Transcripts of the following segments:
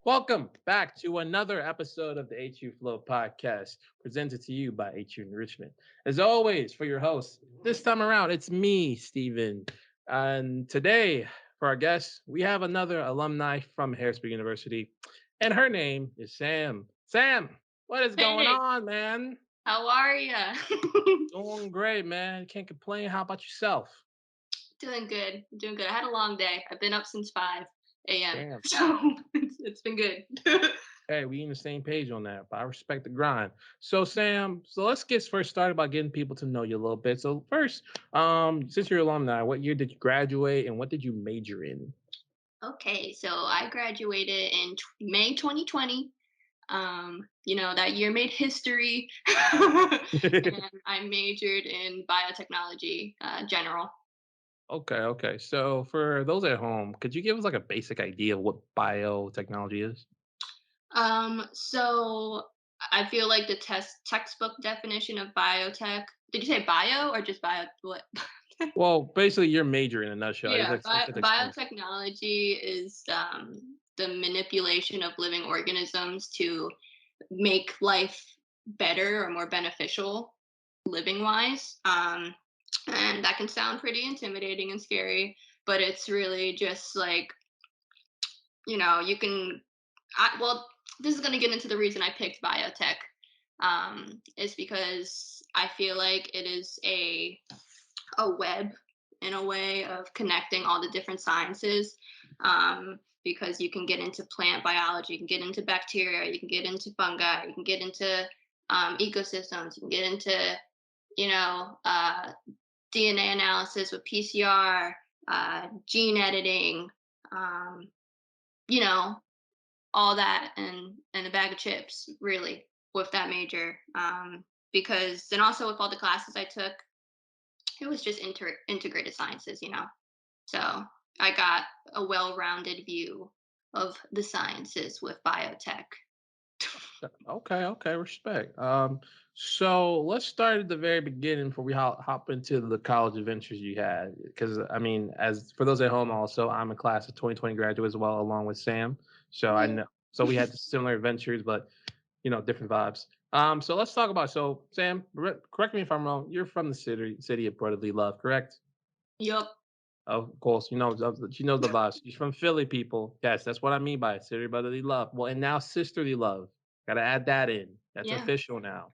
Welcome back to another episode of the HU Flow podcast, presented to you by HU Enrichment. As always, for your host, this time around, it's me, Steven. And today, for our guest, we have another alumni from Harrisburg University, and her name is Sam. Sam, what is going Hey, on, man? how are ya? Doing great, man. Can't complain. How about yourself? Doing good. Doing good. I had a long day. I've been up since 5 a.m. Damn. So it's been good. Hey, we in the same page on that, but I respect the grind. So Sam, so let's get first started by getting people to know you a little bit. So first, since you're alumni, what year did you graduate and what did you major in? Okay, so I graduated in May 2020. That year made history. And I majored in biotechnology, general. Okay. So for those at home, could you give us like a basic idea of what biotechnology is? So I feel like the textbook definition of biotech. Did you say bio or just bio? What? Well, basically your major in a nutshell. Yeah, It's extensive. biotechnology is the manipulation of living organisms to make life better or more beneficial living wise. And that can sound pretty intimidating and scary, but it's really just like, you can, well, this is going to get into the reason I picked biotech. Is because I feel like it is a web in a way of connecting all the different sciences, because you can get into plant biology, you can get into bacteria, you can get into fungi, you can get into ecosystems, you can get into you know uh, DNA analysis with PCR, gene editing, um, you know all that and a bag of chips really with that major, because and also with all the classes I took, it was just integrated sciences, So I got a well-rounded view of the sciences with biotech. Okay, respect. So let's start at the very beginning before we hop into the college adventures you had. Because I mean, as for those at home, also I'm a class of 2020 graduate as well, along with Sam. So I Woo. know. So we had similar adventures, but different vibes. So let's talk about. So Sam, correct me if I'm wrong. You're from the city of brotherly love, correct? Yup. Of course, you know the vibes. You're from Philly, people. Yes, that's what I mean by it. City of brotherly love. Well, and now sisterly love. Gotta add that in. That's Yeah. official now.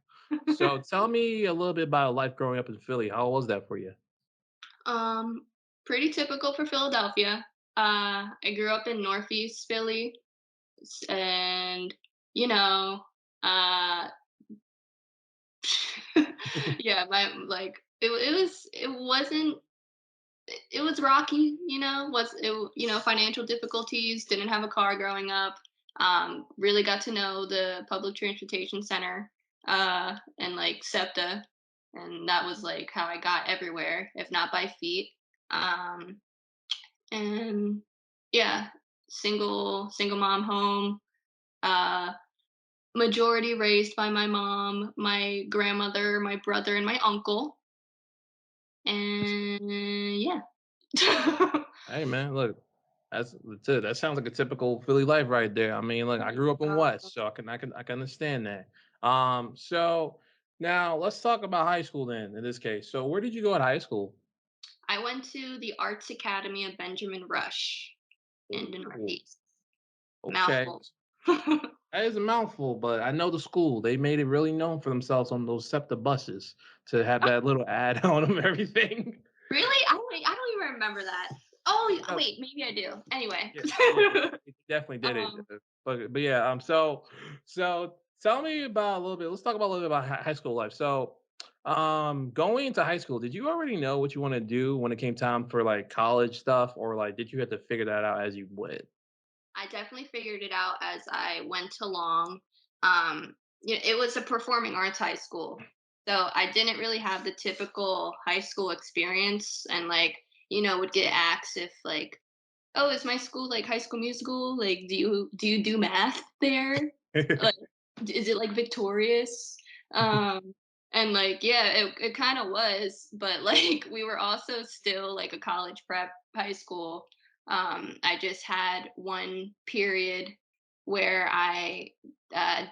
So tell me a little bit about life growing up in Philly. How was that for you? um, Pretty typical for Philadelphia. I grew up in Northeast Philly, and you know, uh, yeah, my like it wasn't it was rocky, financial difficulties, didn't have a car growing up. Really got to know the public transportation center, and like SEPTA, and that was like how I got everywhere, if not by feet. Um, and yeah, single mom home, uh, majority raised by my mom, my grandmother, my brother, and my uncle, and yeah. Hey man, look, that's it. That sounds like a typical Philly life right there. I mean, look, I grew up in West, so I can understand that. So now let's talk about high school then. In this case, so where did you go at high school? I went to the Arts Academy of Benjamin Rush in the Ooh, Northeast. okay. Mouthful. That is a mouthful, but I know the school. They made it really known for themselves on those SEPTA buses to have Oh, that little ad on them, and everything. really? I don't even remember that. Oh, No, wait, maybe I do. Anyway. yeah, it definitely did it. um, But yeah, so tell me about a little bit. Let's talk about a little bit about high school life. So, going into high school, did you already know what you want to do when it came time for like college stuff, or like did you have to figure that out as you went? I definitely figured it out as I went along. It was a performing arts high school. So I didn't really have the typical high school experience, and like, would get asked if like, oh, is my school like High School Musical? Like, do you do math there? Like, is it like victorious? Um, and like, yeah, it kind of was, but like, we were also still like a college prep high school. I just had one period where I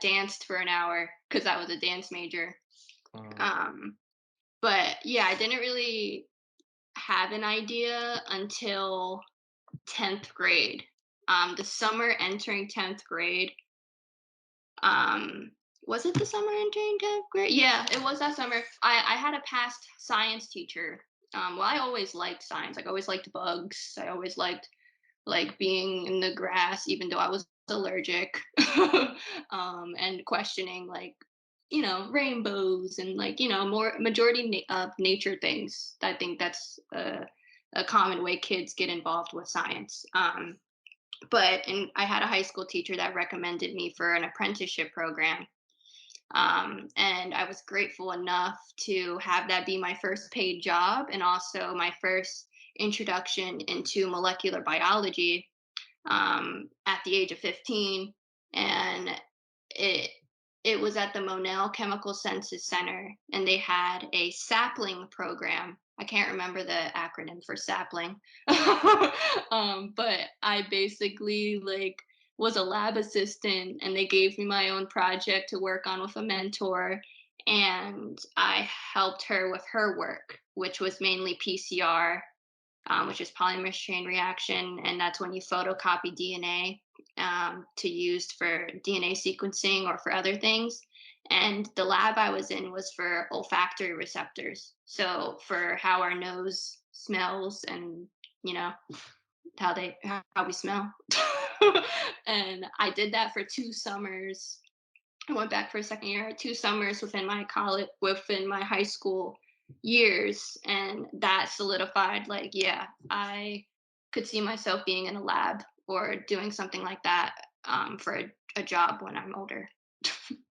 danced for an hour because I was a dance major. Mm. Um, but yeah, I didn't really have an idea until 10th grade. The summer entering 10th grade, um, was it the summer entering 10th grade? Yeah, it was that summer. I had a past science teacher. Well, I always liked science. Like, I always liked bugs. I always liked like being in the grass, even though I was allergic, and questioning like rainbows and like more majority of nature things. I think that's a common way kids get involved with science. But I had a high school teacher that recommended me for an apprenticeship program. And I was grateful enough to have that be my first paid job and also my first introduction into molecular biology at the age of 15. And it it was at the Monell Chemical Senses Center, and they had a sapling program. I can't remember the acronym for sapling. But I basically like was a lab assistant, and they gave me my own project to work on with a mentor, and I helped her with her work, which was mainly PCR, which is polymerase chain reaction, and that's when you photocopy DNA to use for DNA sequencing or for other things. And the lab I was in was for olfactory receptors, so for how our nose smells and you know how we smell. And I did that for 2 summers. I went back for a second year, 2 summers within my high school years, and that solidified like, yeah, I could see myself being in a lab or doing something like that for a job when I'm older.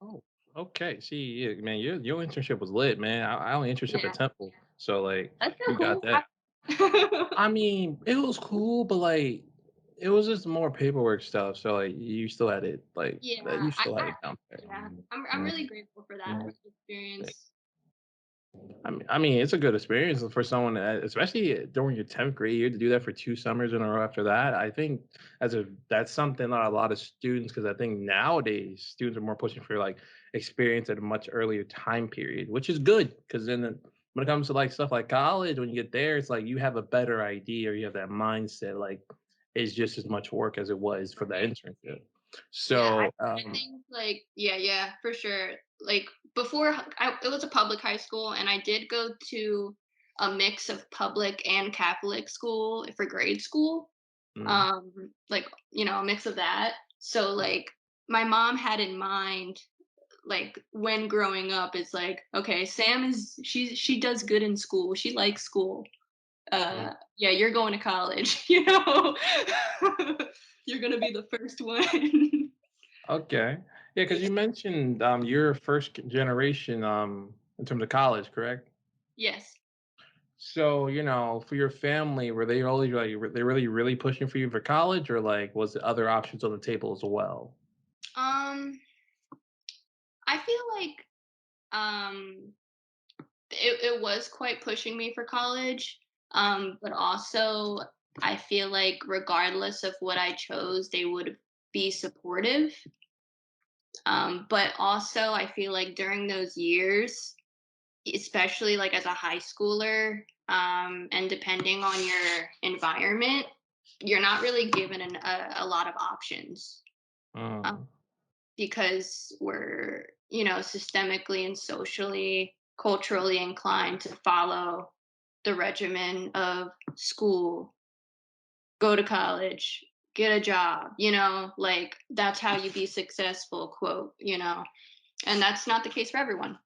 Oh, okay. See, yeah, man, your internship was lit, man. I only internship at Yeah, Temple, so like that's so you got cool. that. I mean, it was cool, but like it was just more paperwork stuff. So like you still had it Yeah, you still had it down there. yeah, I'm really grateful for that experience. I mean, it's a good experience for someone, especially during your 10th grade year, to do that for 2 summers in a row after that. I think that's something that a lot of students, because I think nowadays students are more pushing for like experience at a much earlier time period, which is good because when it comes to like stuff like college, when you get there, it's like you have a better idea or you have that mindset. Like it's just as much work as it was for the Right. internship. Yeah, So, I think like yeah, for sure. Like before, it was a public high school, and I did go to a mix of public and Catholic school for grade school. mm, Like a mix of that. So like my mom had in mind like when growing up, it's like okay, Sam is she does good in school. She likes school. mm, Yeah, you're going to college. You know, you're gonna be the first one. okay. Yeah, because you mentioned you're first generation in terms of college, correct? Yes. So, for your family, were they always like were they really, really pushing for you for college, or like was there other options on the table as well? Um, I feel like um it was quite pushing me for college. But also I feel like regardless of what I chose, they would be supportive. But also I feel like during those years, especially like as a high schooler, and depending on your environment, you're not really given a lot of options. Mm, Because we're, systemically and socially, culturally inclined to follow the regimen of school, go to college, get a job, like that's how you be successful, quote, and that's not the case for everyone.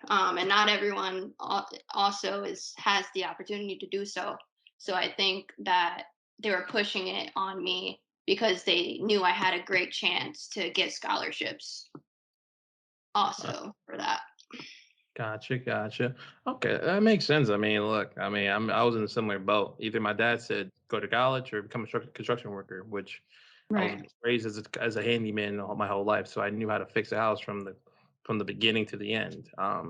And not everyone also has the opportunity to do so. So I think that they were pushing it on me because they knew I had a great chance to get scholarships uh, also for that. gotcha, gotcha. Okay, that makes sense. I mean, look, I was in a similar boat. Either my dad said go to college or become a construction worker, which I was Right. raised as a handyman my whole life, so I knew how to fix a house from the from the beginning to the end. But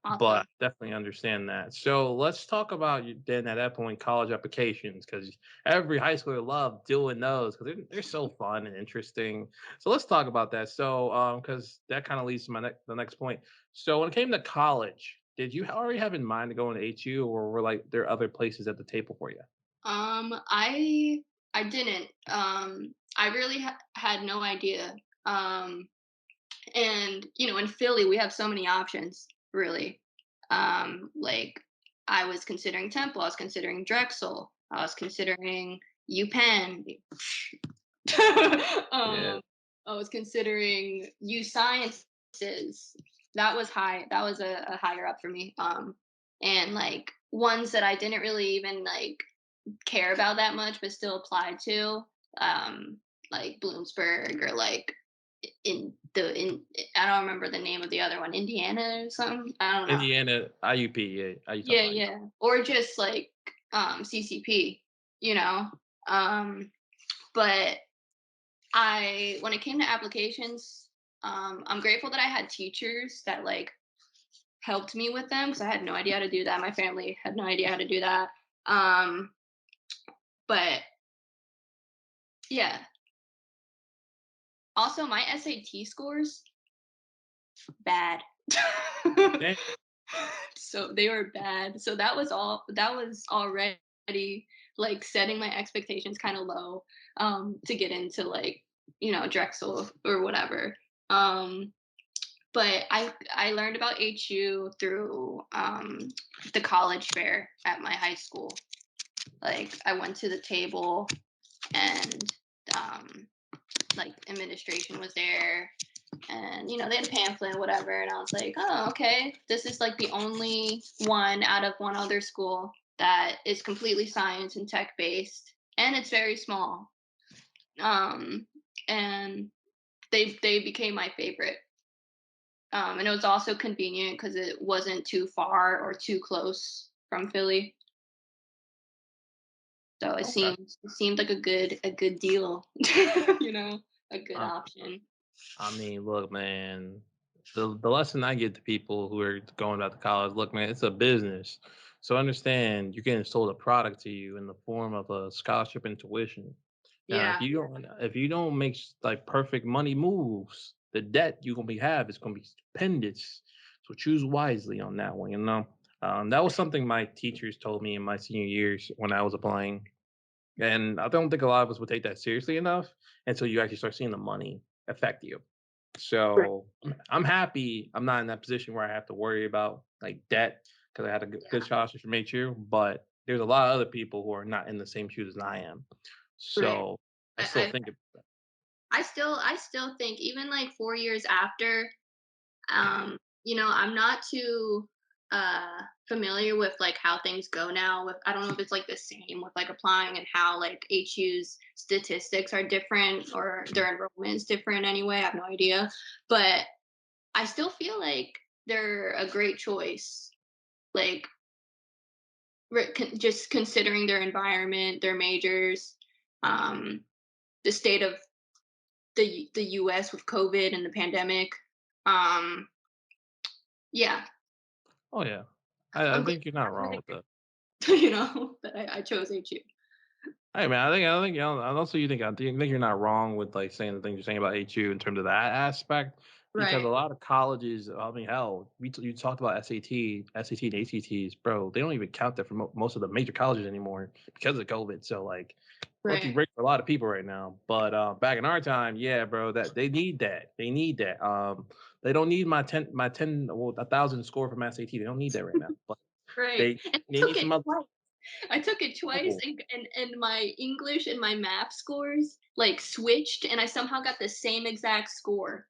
Awesome. definitely understand that. So let's talk about you then at that point college applications because every high schooler love doing those because they're so fun and interesting. So let's talk about that. So because that kind of leads to the next point. So when it came to college, did you already have in mind to go into HU or were like there other places at the table for you? I didn't. I really had no idea. Um, and in Philly, we have so many options, really. Like I was considering Temple, I was considering Drexel, I was considering UPenn. Yeah. um, I was considering U Sciences. That was high. That was a higher up for me. And like ones that I didn't really even like care about that much, but still applied to, um, like Bloomsburg or like in I don't remember the name of the other one, Indiana or something. I don't know. Indiana, IUP, yeah. You talking Yeah, about yeah. Or just like CCP, you know. Um, but I when it came to applications, I'm grateful that I had teachers that like helped me with them because I had no idea how to do that. My family had no idea how to do that. Um, but yeah. Also, my SAT scores bad. Damn. So they were bad. So that was already like setting my expectations kind of low to get into like, Drexel or whatever. Um but I learned about HU through the college fair at my high school. Like I went to the table and um like administration was there and they had a pamphlet and whatever and I was like, oh, okay, this is like the only one out of one other school that is completely science and tech based and it's very small. um and they became my favorite. And it was also convenient because it wasn't too far or too close from Philly, so Okay. it seemed like a good deal. you know a good Um, option. I mean, look, man. The lesson I give to people who are going out to college, look, man, it's a business. So understand you're getting sold a product to you in the form of a scholarship and tuition. Now, Yeah. if you don't make like perfect money moves, the debt you're gonna be have is gonna be stupendous. So choose wisely on that one. That was something my teachers told me in my senior years when I was applying. And I don't think a lot of us would take that seriously enough until you actually start seeing the money affect you. Right. So I'm happy I'm not in that position where I have to worry about like debt because I had a good Yeah. scholarship from HU. But there's a lot of other people who are not in the same shoes as I am. Right. So I still I, think I still think even like 4 years after, I'm not too familiar with like how things go now. With I don't know if it's like the same with like applying and how like HU's statistics are different or their enrollment is different anyway. I have no idea, but I still feel like they're a great choice. Like just considering their environment, their majors, um, the state of the US with COVID and the pandemic. Um, yeah, oh yeah, I I'm think you're not wrong glad with that. that I chose HU. Hey man, I think and also you think you're not wrong with like saying the things you're saying about HU in terms of that aspect because a Right, lot of colleges, I mean, hell, you talked about SAT and ACTs, bro. They don't even count that for most of the major colleges anymore because of COVID. So like, lucky right, break for a lot of people right now. But back in our time, yeah, bro, that they need that. They need that. They don't need my 10 well, 1,000 score from SAT. They don't need that right now. But right. they And I they took need it some other. twice. I took it twice, Oh, and my English and my math scores like switched, and I somehow got the same exact score.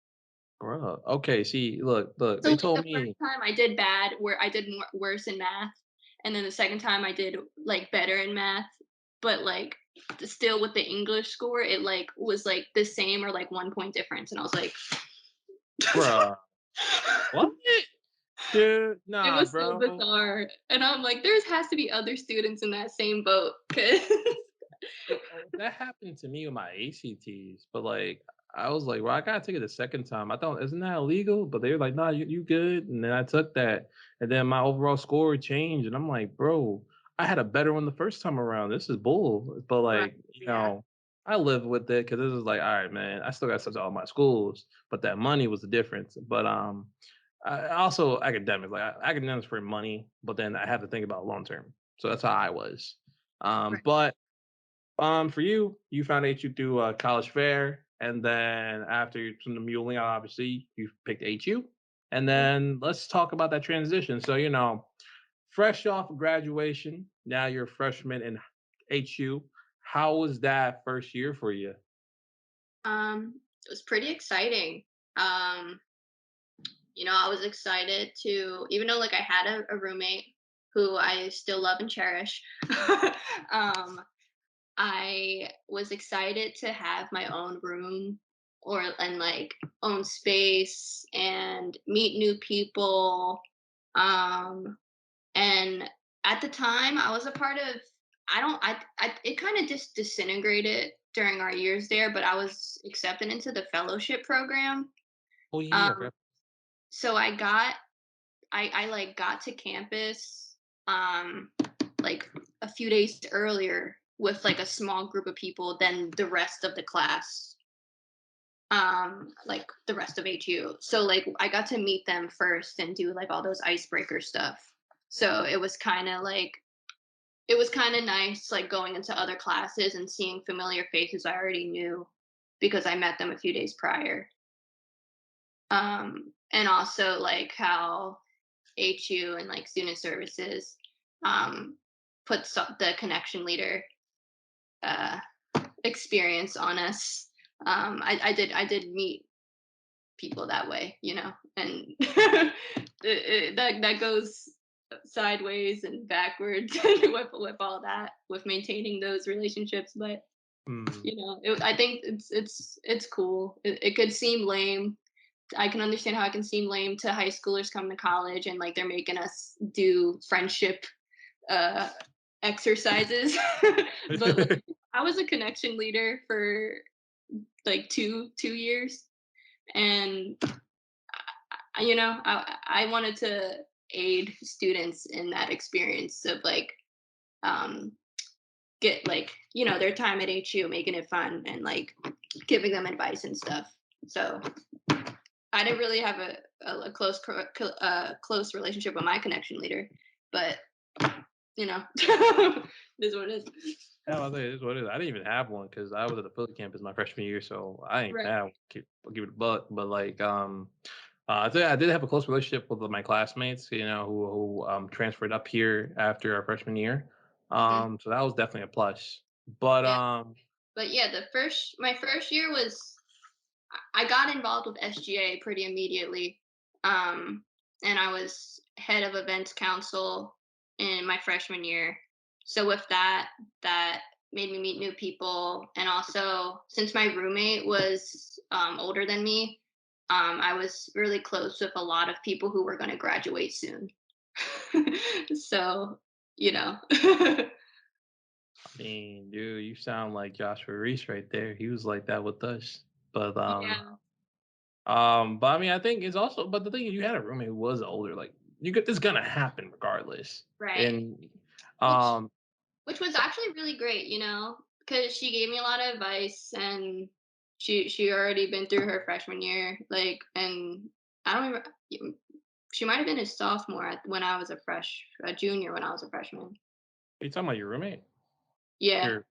bro. Okay, see, look. So They like told the first me, time I did bad, where I did worse in math, and then the second time I did like better in math, but like still with the English score, it like was like the same or like 1 point difference, and I was like, bro. What? Dude, it nah, was so bro. bizarre, and I'm like, there has to be other students in that same boat, cause That happened to me with my ACTs, but like I was like, well, I gotta take it a second time. I thought, isn't that illegal? But they were like, nah, you good. And then I took that, and then my overall score changed. And I'm like, bro, I had a better one the first time around. This is bull. But Right. like, Yeah. I live with it because this is like, all right, man, I still got to all my schools, but that money was the difference. But also academics, like academics for money, but then I have to think about long term. So that's how I was. Right. But for you, you found HU through college fair, and then after some of the muling, obviously you picked HU. And Mhm. then let's talk about that transition. So fresh off of graduation, now you're a freshman in HU. How was that first year for you? It was pretty exciting. Um, I was excited to, even though like I had a roommate who I still love and cherish. um, I was excited to have my own room and like own space and meet new people. Um, and at the time, I was a part of. I don't. I it kind of just disintegrated during our years there, but I was accepted into the fellowship program. Oh yeah, Um, so I like got to campus um like a few days earlier with like a small group of people than the rest of the class, like the rest of HU. So like I got to meet them first and do like all those icebreaker stuff. So it was kind of nice like going into other classes and seeing familiar faces I already knew because I met them a few days prior. And also like how HU and like student services um, puts the connection leader uh, experience on us. I did meet people that way, and that goes sideways and backwards with all that with maintaining those relationships. But mm. I think it's cool. It could seem lame. I can understand how it can seem lame to high schoolers coming to college and like they're making us do friendship uh exercises. But like I was a connection leader for like two years, and I wanted to aid students in that experience of like um get like their time at HU, making it fun and like giving them advice and stuff. So I didn't really have a close relationship with my connection leader, but this is what it is. Yeah, I think it is what it is. I didn't even have one because I was at the Philly campus my freshman year, so I ain't Right. have one. I'll give it a buck. But like, I did have a close relationship with my classmates, who transferred up here after our freshman year. Mhm. So that was definitely a plus. But Yeah, but yeah, my first year was I got involved with SGA pretty immediately, and I was head of events council in my freshman year. So with that made me meet new people, and also since my roommate was older than me, I was really close with a lot of people who were going to graduate soon. So, you know, I mean, dude, you sound like Joshua Reese right there. He was like that with us. But yeah, but I mean, I think it's also. But the thing is, you had a roommate who was older. Like, this gonna happen regardless. right. And Which um, Which was actually really great, because she gave me a lot of advice, and she already been through her freshman year, like, and I don't remember. She might have been a sophomore when I was a junior when I was a freshman. you talking about your roommate? Yeah, Your,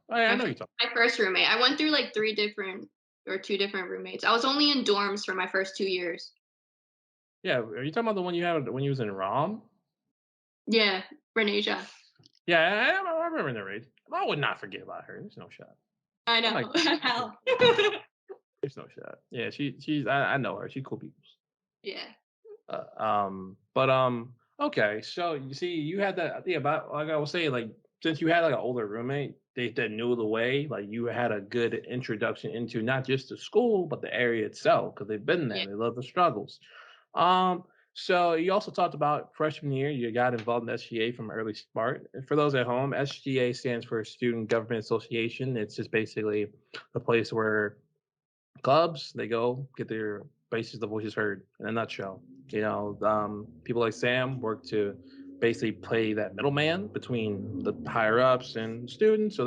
oh, yeah, I know you talking. my first roommate. I went through like two different roommates. I was only in dorms for my first 2 years. Yeah, are you talking about the one you had when you was in ROM? Yeah, Renasia. Yeah, I remember the raid. I would not forget about her. There's no shot. I I'm like, know. Hell. there's no shot. Yeah, I know her. She cool people. Yeah. Okay. So you see, you had that. I think about like I was saying, like since you had like an older roommate, that knew the way. Like you had a good introduction into not just the school but the area itself because they've been there. Yeah. They love the struggles. Um. So you also talked about freshman year. You got involved in SGA from early start. And for those at home, SGA stands for Student Government Association. It's just basically the place where clubs, they go get their bases the voices heard in a nutshell. People like Sam work to basically play that middleman between the higher ups and students, so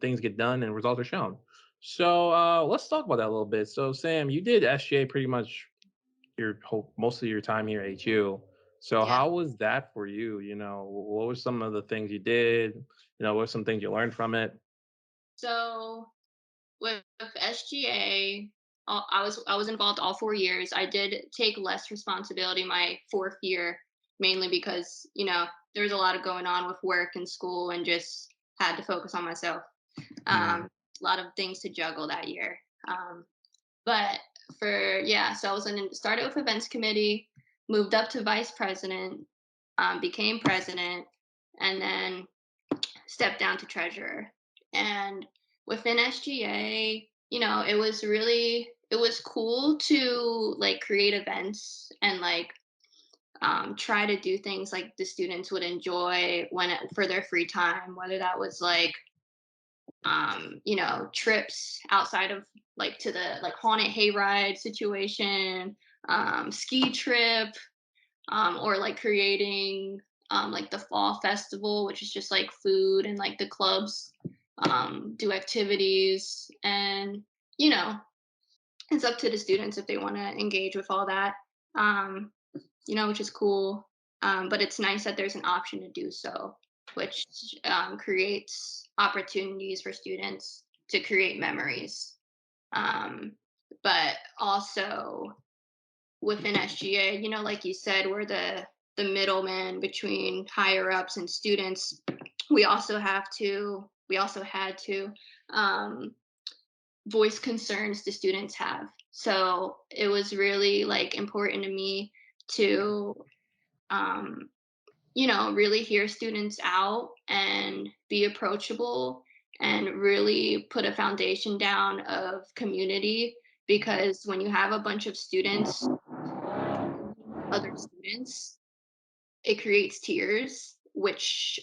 things get done and results are shown. So let's talk about that a little bit. So Sam, you did SGA pretty much your whole most of your time here at HU. So Yeah. how was that for you? What were some of the things you did? What were some things you learned from it? So with SGA, I was involved all 4 years. I did take less responsibility my fourth year, mainly because there was a lot of going on with work and school, and just had to focus on myself. Mm, A lot of things to juggle that year. But for yeah, so I was in started with events committee, moved up to vice president, became president, and then stepped down to treasurer. And within SGA, it was cool to like create events and like try to do things like the students would enjoy for their free time, whether that was like trips outside of like to the like haunted hayride situation, ski trip, or like creating like the fall festival, which is just like food and like the clubs do activities, and you know it's up to the students if they want to engage with all that, um, which is cool. But it's nice that there's an option to do so, which creates opportunities for students to create memories. Um, but also within SGA, like you said, we're the middleman between higher ups and students. We also had to um, voice concerns the students have. So it was really like important to me to um, really hear students out and be approachable and really put a foundation down of community, because when you have a bunch of students other students, it creates tears, which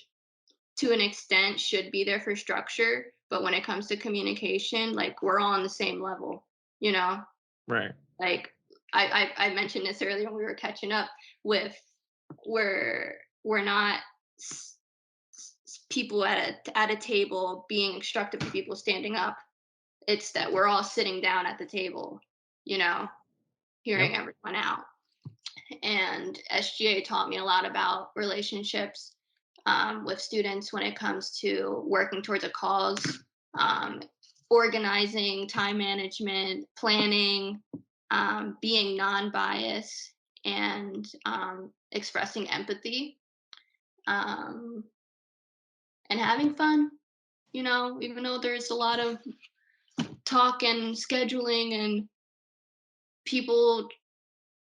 to an extent should be there for structure. But when it comes to communication, like we're all on the same level, you know? right. Like I mentioned this earlier when we were catching up with we're not people at a table being instructed to people standing up. It's that we're all sitting down at the table, you know, hearing Yep. everyone out. And SGA taught me a lot about relationships with students when it comes to working towards a cause, um, organizing, time management, planning, being non-biased, and expressing empathy, um, and having fun. Even though there's a lot of talk and scheduling and people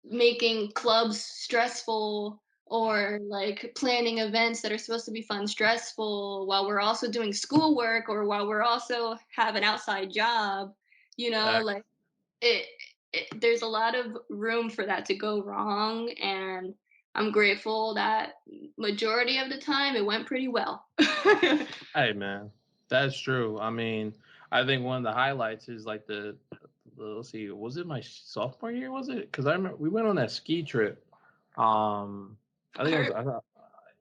making clubs stressful, or like planning events that are supposed to be fun stressful, while we're also doing schoolwork or while we're also have an outside job, like it, there's a lot of room for that to go wrong, and I'm grateful that majority of the time it went pretty well. Hey man, that's true. I mean, I think one of the highlights is like let's see, was it my sophomore year? Was it? Because I remember we went on that ski trip. I I think it was. heard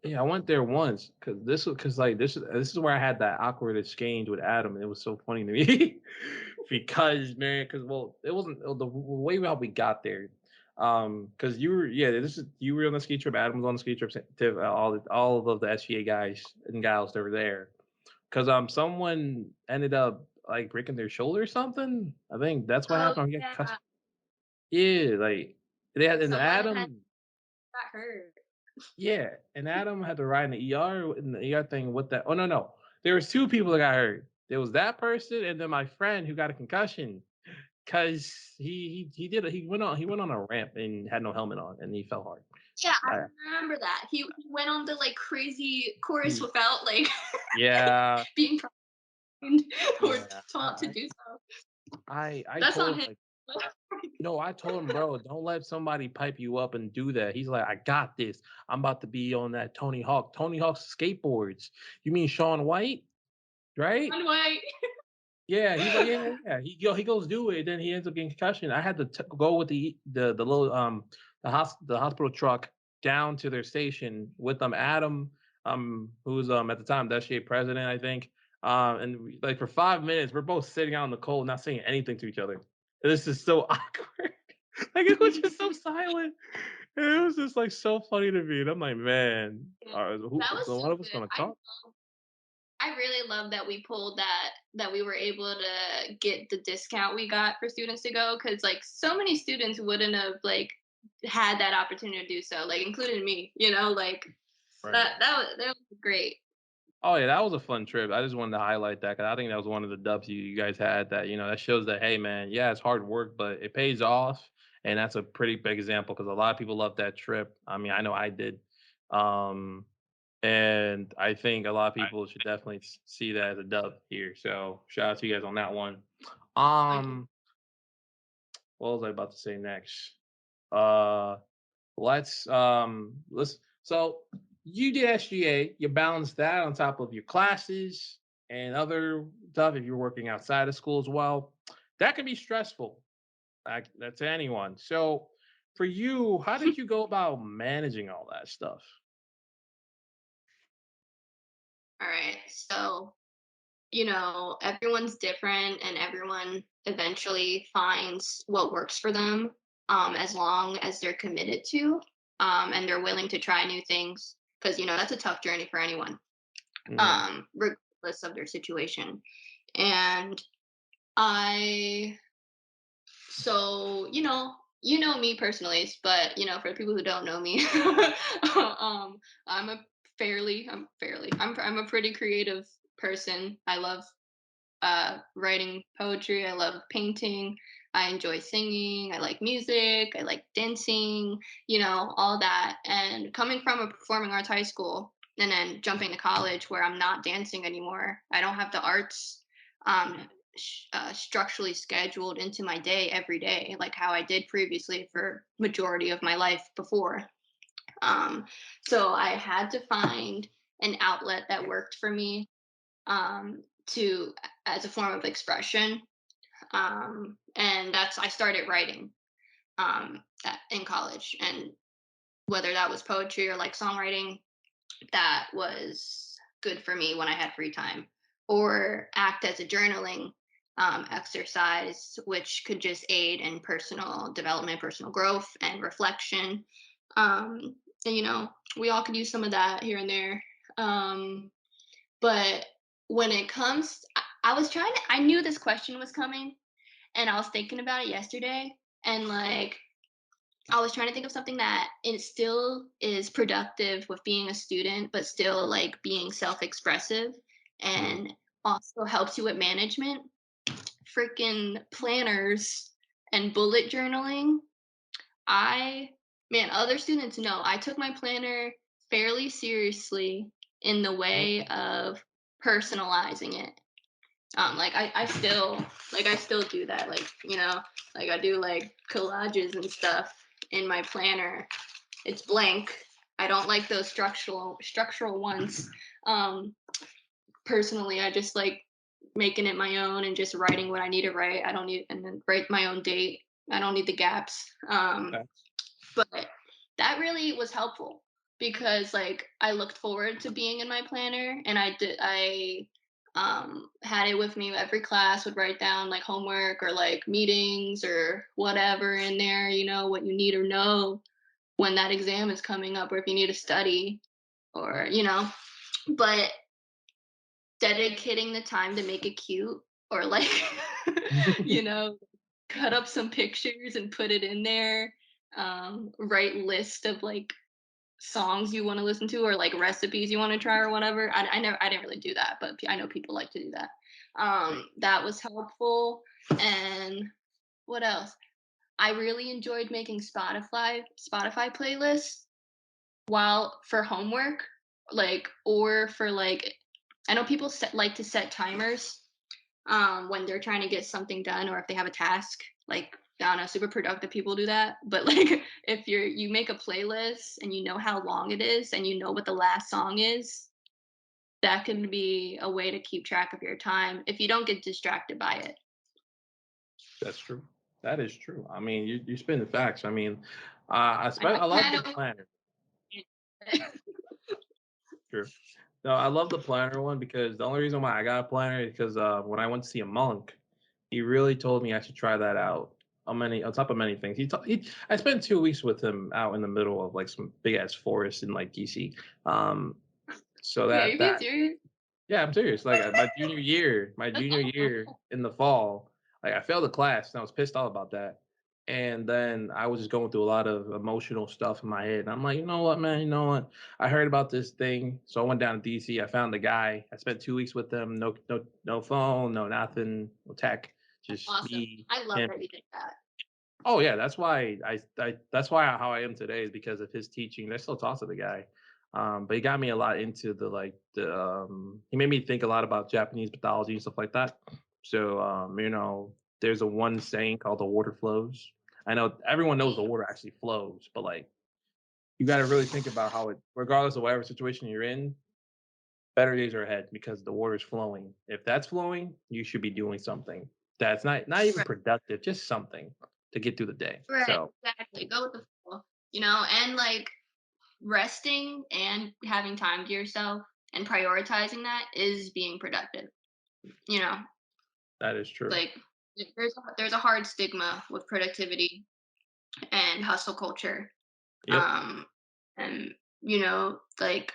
Yeah, I went there once because like this is where I had that awkward exchange with Adam, and it was so funny to me because man, because well, it wasn't the way how we got there. Because you were on the ski trip, Adam was on the ski trip, all of the SGA guys and gals that were there. Because someone ended up like breaking their shoulder or something. I think that's what oh happened. He got cut. yeah, Yeah, like they had and someone had Adam. got hurt. Yeah, and Adam had to ride in the ER in the ER thing with that. Oh no, there was two people that got hurt. There was that person, and then my friend who got a concussion because he went on a ramp and had no helmet on, and he fell hard. Yeah, I Uh, remember that. He went on the like crazy chorus he, without like yeah, being primed or yeah. taught to do so. I That's told on him him. like no, I told him, bro, don't let somebody pipe you up and do that. He's like, I got this. I'm about to be on that Tony Hawk. Tony Hawk's skateboards. You mean Sean White, right? One way. Yeah, he's like, "Yeah, yeah, yeah." He goes do it, then he ends up getting concussion. I had to go with the little the hospital truck down to their station with Adam, who's at the time the SGA president, I think. And like for 5 minutes, we're both sitting out in the cold, not saying anything to each other. This is so awkward. Like it was just so silent. And it was just like so funny to me. And I'm like, man, Yeah. who? That was So so one of us good. gonna talk? I really love that we pulled that we were able to get the discount we got for students to go, because like so many students wouldn't have like had that opportunity to do so, like including me, like Right. that was great. Oh yeah, that was a fun trip. I just wanted to highlight that because I think that was one of the dubs you guys had that that shows that hey man, yeah, it's hard work, but it pays off, and that's a pretty big example because a lot of people love that trip. I mean, I know I did, um, and I think a lot of people should definitely see that as a dub here. So shout out to you guys on that one. Like, Um, what was I about to say next? Uh, let's so you did SGA, you balance that on top of your classes and other stuff if you're working outside of school as well. That can be stressful. That's anyone. So for you, how did you go about managing all that stuff? all right, so everyone's different and everyone eventually finds what works for them, as long as they're committed to, and they're willing to try new things, because that's a tough journey for anyone, Mhm. regardless of their situation. And I so me personally, but for the people who don't know me, I'm a I'm a pretty creative person. I love writing poetry. I love painting. I enjoy singing. I like music. I like dancing, all that. And coming from a performing arts high school and then jumping to college where I'm not dancing anymore, I don't have the arts structurally scheduled into my day every day, like how I did previously for majority of my life before. Um, so I had to find an outlet that worked for me, to as a form of expression, and that's I started writing, in college, and whether that was poetry or like songwriting, that was good for me when I had free time, or act as a journaling exercise, which could just aid in personal development, personal growth, and reflection. um, and we all could use some of that here and there. But when it comes, I was trying to, I knew this question was coming, and I was thinking about it yesterday. And like, I was trying to think of something that it still is productive with being a student, but still like being self expressive Mhm. and also helps you with management. Freaking planners and bullet journaling. I, man, other students know I took my planner fairly seriously in the way of personalizing it. Like I still do that. Like, like I do like collages and stuff in my planner. It's blank. I don't like those structural ones. Um, Personally, I just like making it my own and just writing what I need to write. I don't need and then write my own date. I don't need the gaps. Okay. But that really was helpful because like I looked forward to being in my planner, and I had it with me every class, would write down like homework or like meetings or whatever in there, what you need to know when that exam is coming up, or if you need to study, or but dedicating the time to make it cute, or like you know cut up some pictures and put it in there, write list of like songs you want to listen to, or like recipes you want to try or whatever. I didn't really do that, but I know people like to do that. That was helpful. And what else? I really enjoyed making Spotify playlists while for homework, like, or for like, I know people like to set timers, when they're trying to get something done, or if they have a task. Like, I don't know, super productive people do that. But like, if you make a playlist and you know how long it is and you know what the last song is, that can be a way to keep track of your time if you don't get distracted by it. That's true. That is true. I mean, you spin the facts. I mean, I I love kind the of planner. True. No, I love the planner one because the only reason why I got a planner is because when I went to see a monk, he really told me I should try that out. On top of many things, I spent 2 weeks with him out in the middle of like some big ass forest in like DC. Um, so Yeah, you're being that serious. Yeah, I'm serious. Like my junior year in the fall, like I failed a class and I was pissed off about that. And then I was just going through a lot of emotional stuff in my head. And I'm like, you know what, man? You know what? I heard about this thing. So I went down to DC. I found the guy. I spent 2 weeks with him. No phone, no nothing, no tech. Just Awesome. me, I love him. that you did that. Oh yeah, that's why that's why how I am today is because of his teaching. I still talk to the guy, but he got me a lot into he made me think a lot about Japanese mythology and stuff like that. So there's a one saying called the water flows. I know everyone knows the water actually flows, but like you got to really think about how it, regardless of whatever situation you're in, better days are ahead because the water's flowing. If that's flowing, you should be doing something that's not even Right, productive, just something to get through the day. right, So exactly. Go with the flow, and like resting and having time to yourself and prioritizing that is being productive. You know, that is true. like there's a hard stigma with productivity and hustle culture. Yep. Um, and like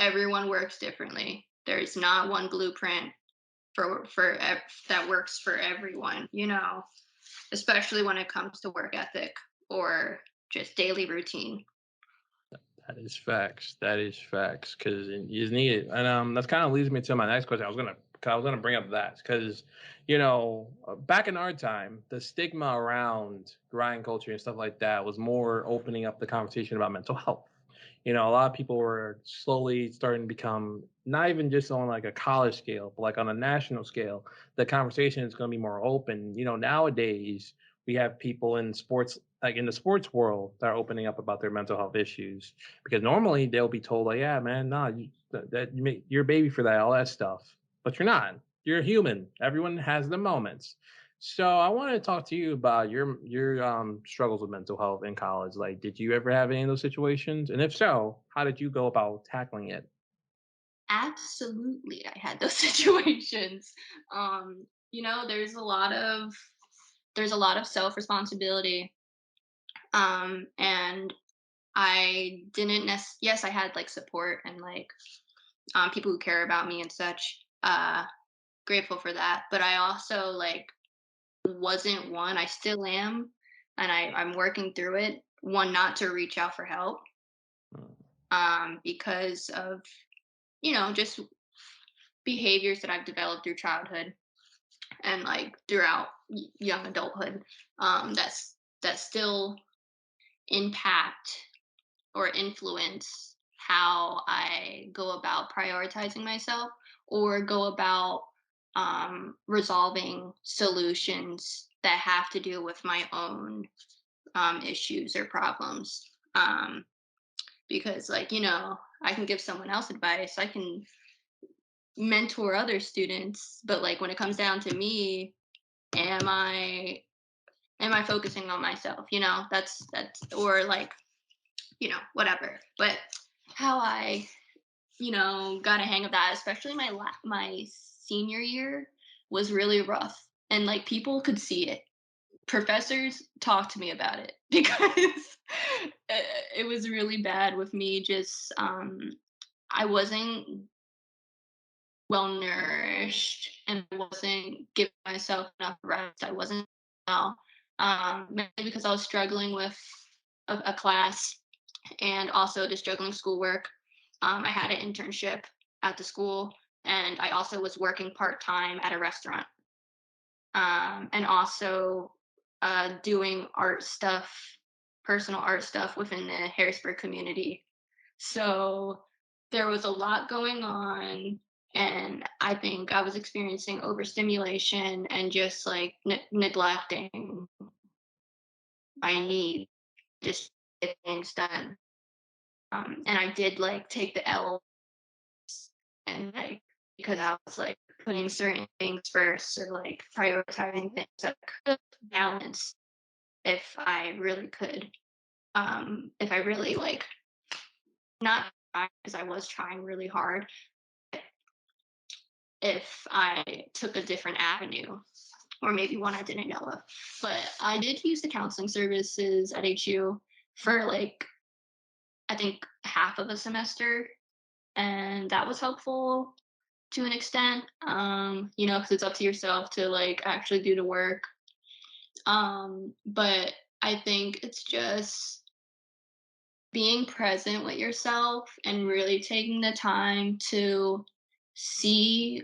everyone works differently. There's not one blueprint that works for everyone. Especially when it comes to work ethic or just daily routine. That is facts. That is facts. Because you just need it, and that kind of leads me to my next question. I was gonna bring up that because, back in our time, the stigma around grind culture and stuff like that was more opening up the conversation about mental health. A lot of people were slowly starting to become not even just on like a college scale, but like on a national scale. The conversation is going to be more open. Nowadays we have people in sports, like in the sports world, that are opening up about their mental health issues because normally they'll be told like, yeah, man, nah, you're a baby for that, all that stuff, but you're not. You're a human. Everyone has the moments. So I wanted to talk to you about your struggles with mental health in college. Like, did you ever have any of those situations? And if so, how did you go about tackling it? Absolutely, I had those situations. There's a lot of self responsibility. And I didn't yes, I had like support and like people who care about me and such. Grateful for that, but I also like wasn't one. I still am, and I'm working through it. One, not to reach out for help, Mm. because of just behaviors that I've developed through childhood and like throughout young adulthood. That still impact or influence how I go about prioritizing myself or go about resolving solutions that have to do with my own issues or problems. Because, like, I can give someone else advice, I can mentor other students, but like when it comes down to me, am I focusing on myself? That's or like whatever. But how I got a hang of that, especially my senior year, was really rough, and like people could see it. Professors talked to me about it because it was really bad with me. Just I wasn't well nourished and I wasn't giving myself enough rest. I wasn't well, mainly because I was struggling with a class and also just juggling schoolwork. I had an internship at the school, and I also was working part time at a restaurant, and also doing art stuff, personal art stuff within the Harrisburg community. So there was a lot going on, and I think I was experiencing overstimulation and just like neglecting my needs, just get things done. And I did like take the L and like because I was like putting certain things first or like prioritizing things that I could balance if I really could. If I really like not because I was trying really hard, if I took a different avenue or maybe one I didn't know of. But I did use the counseling services at HU for like I think half of a semester, and that was helpful to an extent. Because it's up to yourself to like actually do the work. But I think it's just being present with yourself and really taking the time to see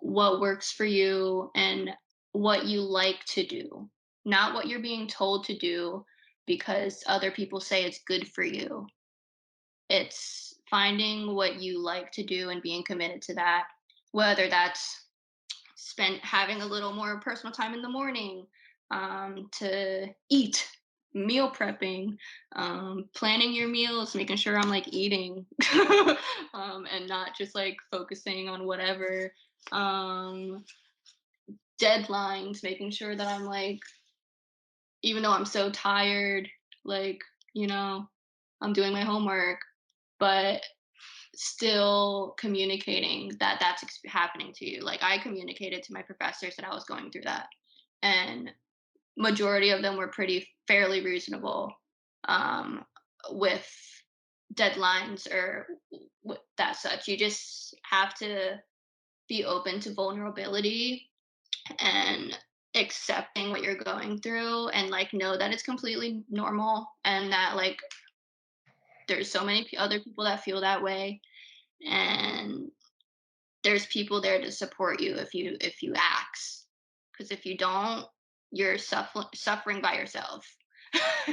what works for you and what you like to do, not what you're being told to do because other people say it's good for you. It's finding what you like to do and being committed to that, whether that's spent having a little more personal time in the morning, to eat, meal prepping, planning your meals, making sure I'm like eating, and not just like focusing on whatever, um, deadlines, making sure that I'm like, even though I'm so tired, like, you know, I'm doing my homework, but still communicating that happening to you. Like I communicated to my professors that I was going through that, and majority of them were pretty fairly reasonable, um, with deadlines or that such. You just have to be open to vulnerability and accepting what you're going through and like know that it's completely normal and that like there's so many other people that feel that way, and there's people there to support you if you ask, because if you don't, you're suffering by yourself.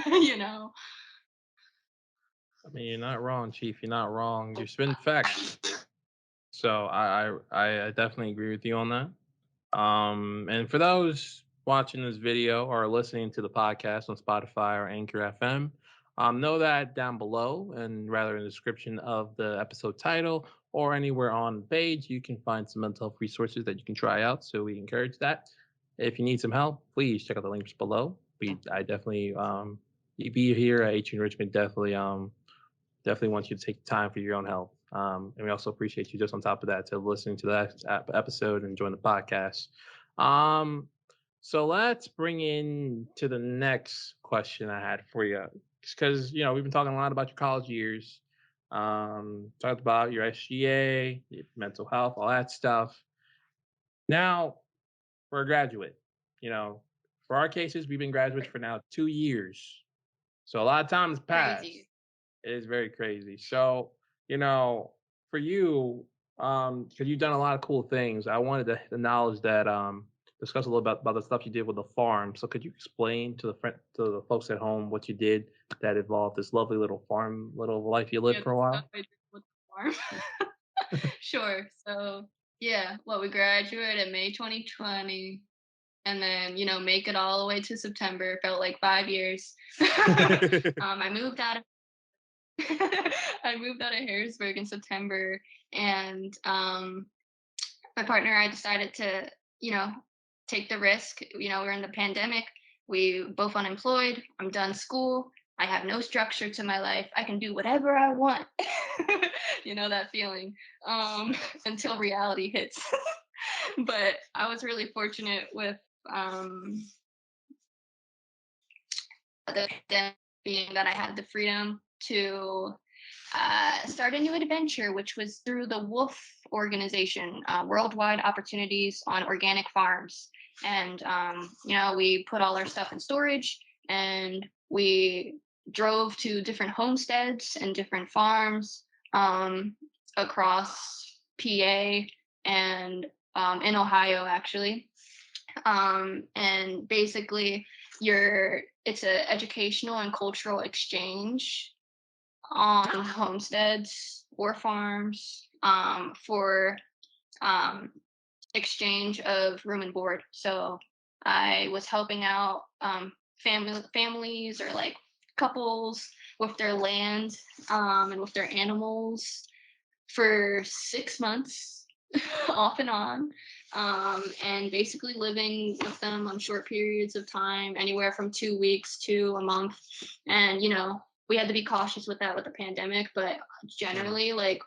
you know I mean, you're not wrong, Chief. You're not wrong. You're spitting facts. So I definitely agree with you on that. And for those watching this video or listening to the podcast on Spotify or Anchor FM, know that down below and rather in the description of the episode title or anywhere on the page, you can find some mental health resources that you can try out. So we encourage that. If you need some help, please check out the links below. I definitely, you be here at HU Enrichment definitely want you to take time for your own health. And we also appreciate you just on top of that to listening to that episode and join the podcast. Um, so let's bring in to the next question I had for you, because we've been talking a lot about your college years, talked about your SGA, your mental health, all that stuff. Now, for a graduate, you know, for our cases, we've been graduates for now 2 years, so a lot of time has passed. Crazy. It is very crazy. So, you know, for you, because you've done a lot of cool things, I wanted to acknowledge that, discuss a little bit about the stuff you did with the farm. So, could you explain to the folks at home what you did that involved this lovely little farm, little life you lived Yeah, for a the stuff while? I did with the farm. Sure. So yeah, we graduated May 2020, and then make it all the way to September. Felt like 5 years. I moved out of I moved out of Harrisburg in September, and my partner and I decided to, you know, take the risk. We're in the pandemic. We both unemployed. I'm done school. I have no structure to my life. I can do whatever I want. That feeling. Until reality hits. But I was really fortunate with um, the pandemic being that I had the freedom to start a new adventure, which was through the Wolf organization, Worldwide Opportunities on Organic Farms. And, we put all our stuff in storage and we drove to different homesteads and different farms, across PA and in Ohio, actually. And basically, it's an educational and cultural exchange on homesteads or farms, for um, exchange of room and board. So I was helping out families or like couples with their land, and with their animals. for 6 months off and on, and basically living with them on short periods of time, anywhere from 2 weeks to a month. And we had to be cautious with that with the pandemic, but Mm. generally, like,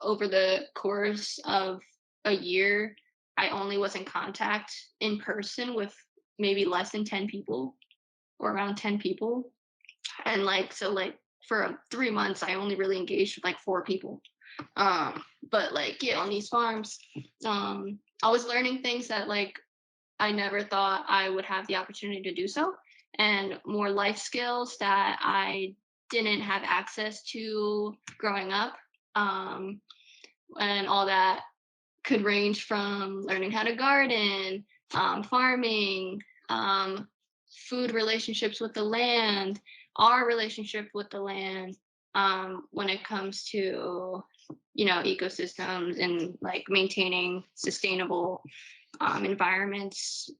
over the course of a year, I only was in contact in person with maybe less than 10 people, or around 10 people. And like, so like for 3 months, I only really engaged with like 4 people. But like, yeah, on these farms, I was learning things that like I never thought I would have the opportunity to do so, and more life skills that I didn't have access to growing up. Um, and all that could range from learning how to garden, farming, um, food relationships with the land, our relationship with the land, when it comes to ecosystems and like maintaining sustainable environments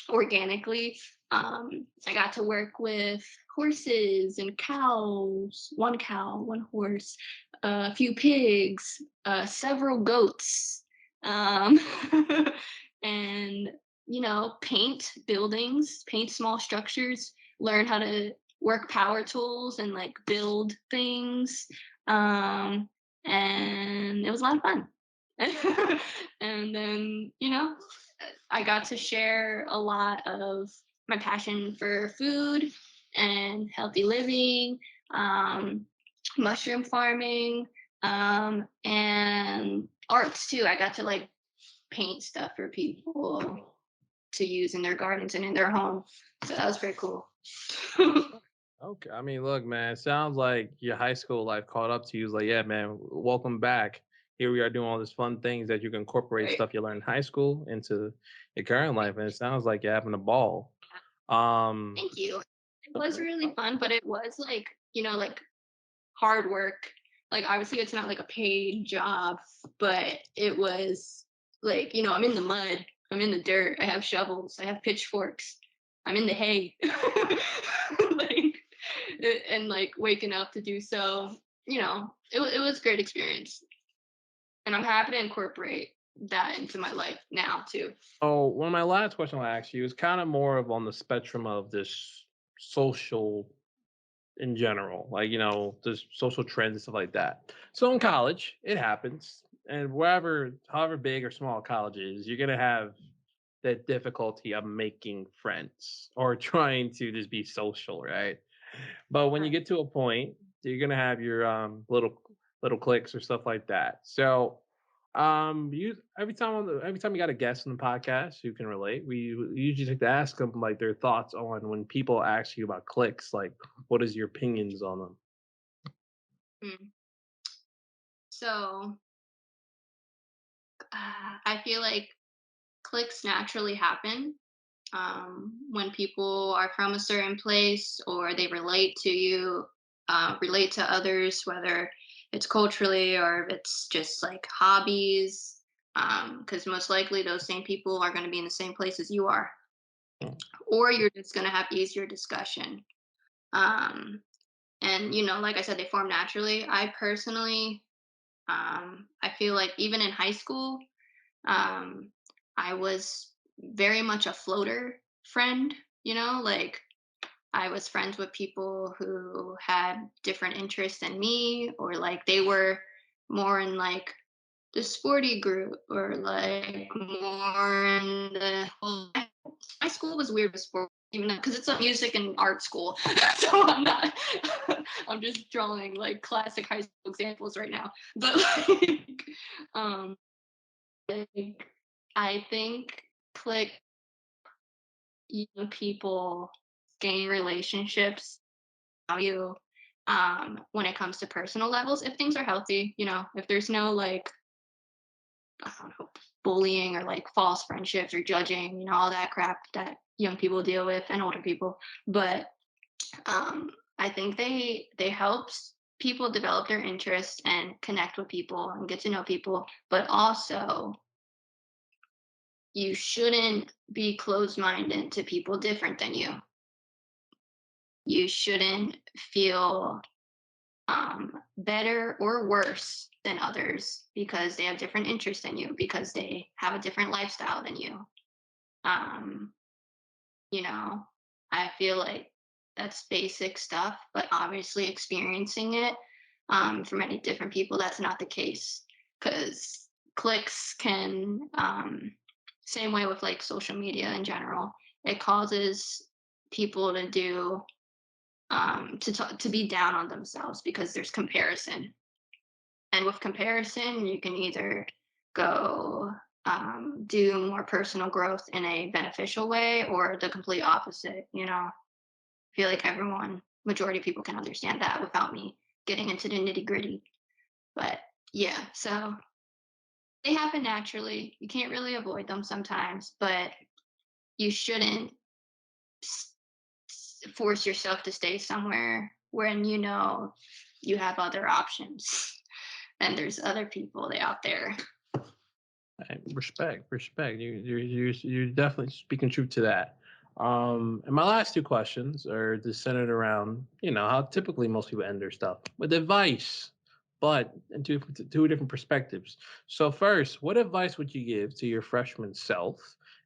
organically. I got to work with horses and cows, one cow, one horse, a few pigs, several goats, um, and paint buildings, paint small structures, learn how to work power tools and like build things. Um, and it was a lot of fun. And then, I got to share a lot of my passion for food and healthy living, um, mushroom farming, and arts too. I got to like paint stuff for people to use in their gardens and in their home. So that was very cool. Okay. I mean, look, man, it sounds like your high school life caught up to you. It's like, yeah, man, welcome back. Here we are doing all these fun things that you can incorporate Right. stuff you learned in high school into your current life. And it sounds like you're having a ball. Um, Thank you. It was really fun, but it was like, like hard work. Like obviously it's not like a paid job, but it was like, I'm in the mud, I'm in the dirt, I have shovels, I have pitchforks, I'm in the hay. Like and like waking up to do so, it was a great experience. And I'm happy to incorporate that into my life now too. oh, one of my last question I'll ask you is kind of more of on the spectrum of this social in general, like, there's social trends and stuff like that. So in college, it happens. And wherever, however big or small college is, you're going to have that difficulty of making friends or trying to just be social, right? But when you Right. get to a point, you're gonna have your little cliques or stuff like that. So you every time you got a guest on the podcast who can relate, we usually like to ask them like their thoughts on when people ask you about clicks, like what is your opinions on them? Mm. So I feel like clicks naturally happen when people are from a certain place or they relate to you, relate to others, whether it's culturally or if it's just like hobbies, because most likely those same people are going to be in the same place as you are, Mm. or you're just going to have easier discussion. Um, and, like I said, they form naturally. I personally, I feel like even in high school, um, I was very much a floater friend, like I was friends with people who had different interests than me, or like they were more in like the sporty group, or like more in the well, my school was weird with sport, even because it's a music and art school. So I'm not, I'm just drawing like classic high school examples right now. But like, um, like, I think click young people gain relationships value when it comes to personal levels if things are healthy, if there's no like I don't know, bullying or like false friendships or judging, all that crap that young people deal with and older people. But I think they helps people develop their interests and connect with people and get to know people, but also you shouldn't be closed-minded to people different than you. You shouldn't feel better or worse than others because they have different interests than you, because they have a different lifestyle than you. Um, you know, I feel like that's basic stuff, but obviously experiencing it for many different people, that's not the case because clicks can, same way with like social media in general, it causes people to do to be down on themselves because there's comparison, and with comparison you can either go do more personal growth in a beneficial way or the complete opposite. I feel like majority of people can understand that without me getting into the nitty gritty. But yeah, so they happen naturally. You can't really avoid them sometimes, but you shouldn't s- force yourself to stay somewhere when you have other options and there's other people out there. Respect, respect. You're definitely speaking truth to that. And my last two questions are just centered around how typically most people end their stuff with advice, but in two different perspectives. So first, what advice would you give to your freshman self,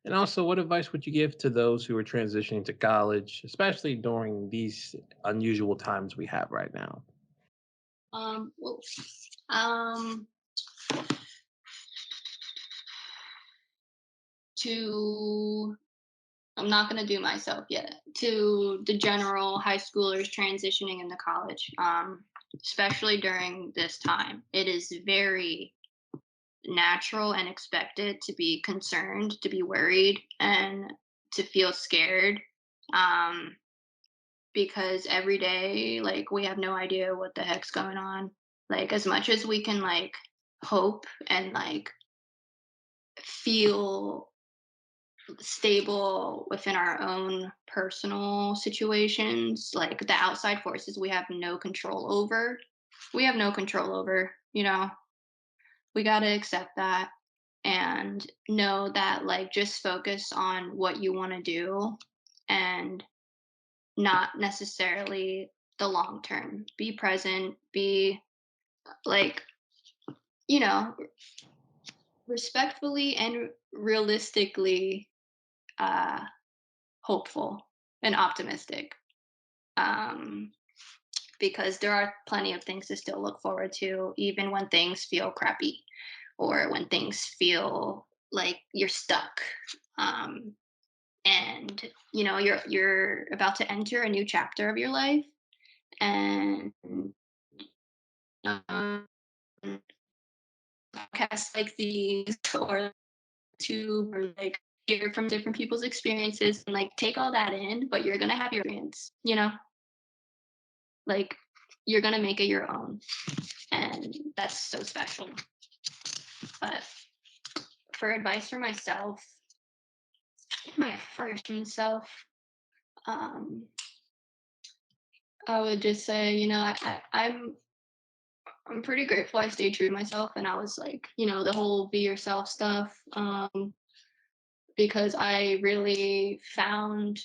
and also what advice would you give to those who are transitioning to college, especially during these unusual times we have right now? Well, um, to I'm not gonna do myself yet. To the general high schoolers transitioning into college, especially during this time, it is very natural and expected to be concerned, to be worried, and to feel scared. Um, because every day, like, we have no idea what the heck's going on. Like, as much as we can, like, hope and like feel stable within our own personal situations, like the outside forces we have no control over. We have no control over, we got to accept that and know that, like, just focus on what you want to do and not necessarily the long term. Be present, be like, you know, respectfully and realistically uh, hopeful and optimistic. Um, because there are plenty of things to still look forward to, even when things feel crappy or when things feel like you're stuck. Um, and you're about to enter a new chapter of your life, and um, podcasts like these or to or like hear from different people's experiences and like take all that in, but you're gonna have your experience, like you're gonna make it your own, and that's so special. But for advice for myself, my freshman self, um, I would just say, I'm pretty grateful I stayed true to myself, and I was like, the whole be yourself stuff, because I really found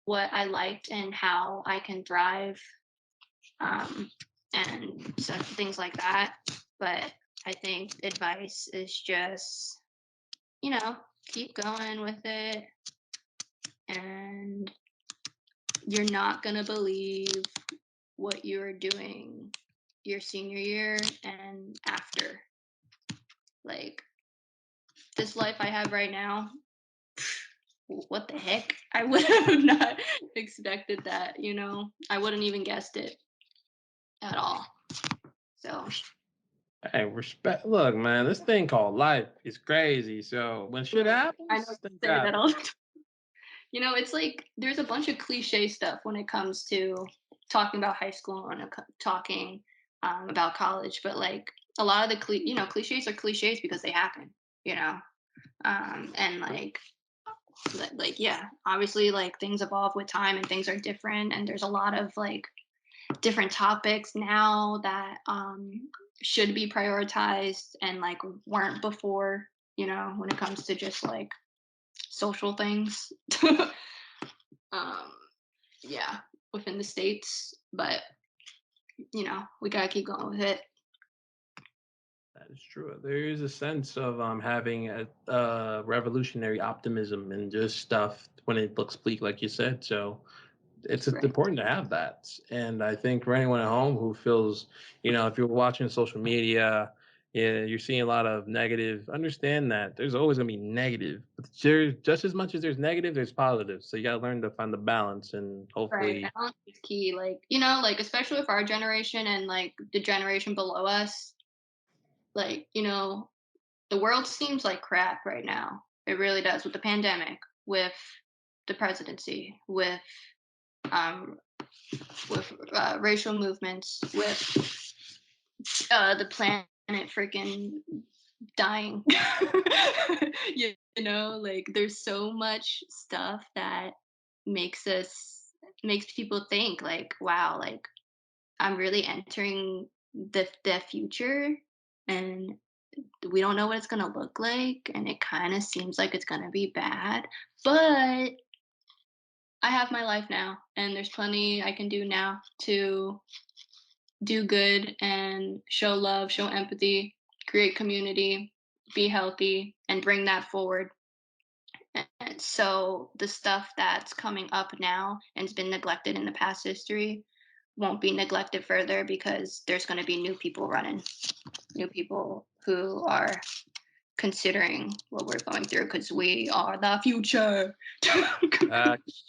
what I liked and how I can thrive, um, and such things like that. But I think advice is just, keep going with it, and you're not gonna believe what you're doing your senior year and after. Like, this life I have right now, what the heck? I would have not expected that, I wouldn't even guessed it at all. So Hey, respect. Look, man, this thing called life is crazy. So when shit I know happens, you things say that happen. all the time. It's like there's a bunch of cliche stuff when it comes to talking about high school and talking about college, but like a lot of the cliches are cliches because they happen, you know, and like yeah, obviously like things evolve with time and things are different, and there's a lot of like different topics now that should be prioritized and like weren't before, when it comes to just like social things. um yeah, within the states, but we gotta keep going with it. That is true. There is a sense of having a revolutionary optimism and just stuff when it looks bleak, like you said. So it's Right. important to have that. And I think for anyone at home who feels, if you're watching social media, yeah, you're seeing a lot of negative, understand that there's always going to be negative. But there's just as much as there's negative, there's positive. So you got to learn to find the balance and Right. hopefully, Balance is key. Like, like especially with our generation and like the generation below us, like, the world seems like crap right now. It really does with the pandemic, with the presidency, um with racial movements, with the planet freaking dying. Like there's so much stuff that makes us makes people think like, wow, like I'm really entering the future, and we don't know what it's gonna look like, and it kind of seems like it's gonna be bad. But I have my life now, and there's plenty I can do now to do good and show love, show empathy, create community, be healthy, and bring that forward. And so the stuff that's coming up now and's been neglected in the past history won't be neglected further because there's going to be new people running, new people who are considering what we're going through because we are the future. facts.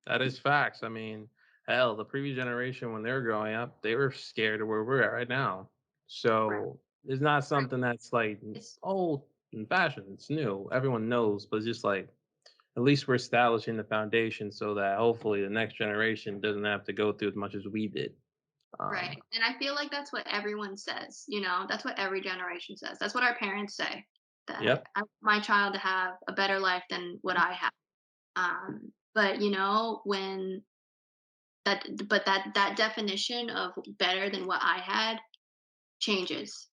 That is facts. I mean, hell, the previous generation when they were growing up, they were scared of where we're at right now. Right. So it's not Right. something that's like It's old and fashioned. It's new. Everyone knows, but it's just like at least we're establishing the foundation so that hopefully the next generation doesn't have to go through as much as we did. right. Um, And I feel like that's what everyone says, that's what every generation says. That's what our parents say, that yep. I want my child to have a better life than what I have. But when that definition of better than what I had changes.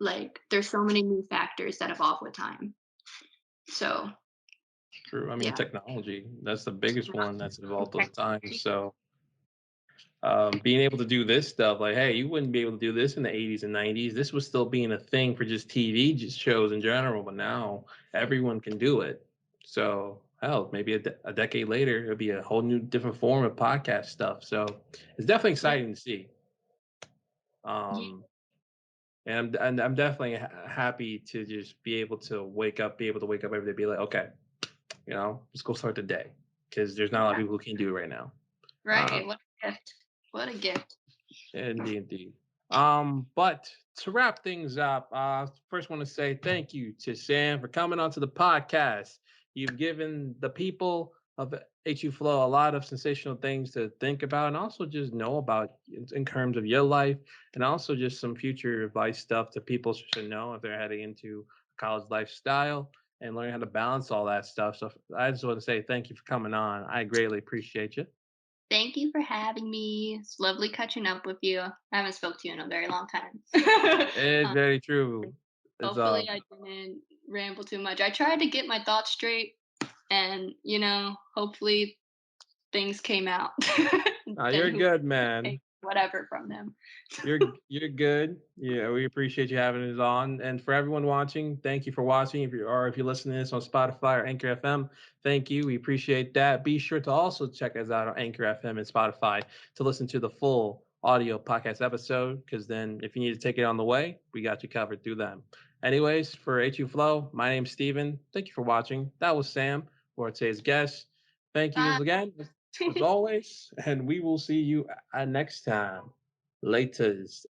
Like there's so many new factors that evolve with time. So True. I mean, yeah. technology, that's the biggest one that's evolved with time. Technology. So being able to do this stuff like hey you wouldn't be able to do this in the 80s and 90s. This was still being a thing for just tv just shows in general, but now everyone can do it. So hell, maybe a decade later it'll be a whole new different form of podcast stuff. So it's definitely Yeah. exciting to see. Yeah. um and I'm definitely happy to just be able to wake up every day, be like, okay, let's go start the day, because there's not a lot of Yeah. people who can do it right now. Right. What a gift. What a gift. Indeed, indeed. But to wrap things up, first want to say thank you to Sam for coming onto the podcast. You've given the people of HU Flow a lot of sensational things to think about and also just know about in terms of your life, and also just some future advice stuff to people should know if they're heading into a college lifestyle and learning how to balance all that stuff. So I just want to say thank you for coming on. I greatly appreciate you. Thank you for having me. It's lovely catching up with you. I haven't spoke to you in a very long time. It's uh, very true. It's hopefully I didn't ramble too much. I tried to get my thoughts straight, and hopefully things came out. Then You're who good, take man. whatever from them. You're good. Yeah, we appreciate you having us on. And for everyone watching, thank you for watching. If you're listening to this on Spotify or Anchor FM, thank you. We appreciate that. Be sure to also check us out on Anchor FM and Spotify to listen to the full audio podcast episode. Because then, if you need to take it on the way, we got you covered through them. Anyways, for HU Flow, my name's Steven. Thank you for watching. That was Sam, for today's guest. Thank you Bye. again, as always, and we will see you next time. Laters.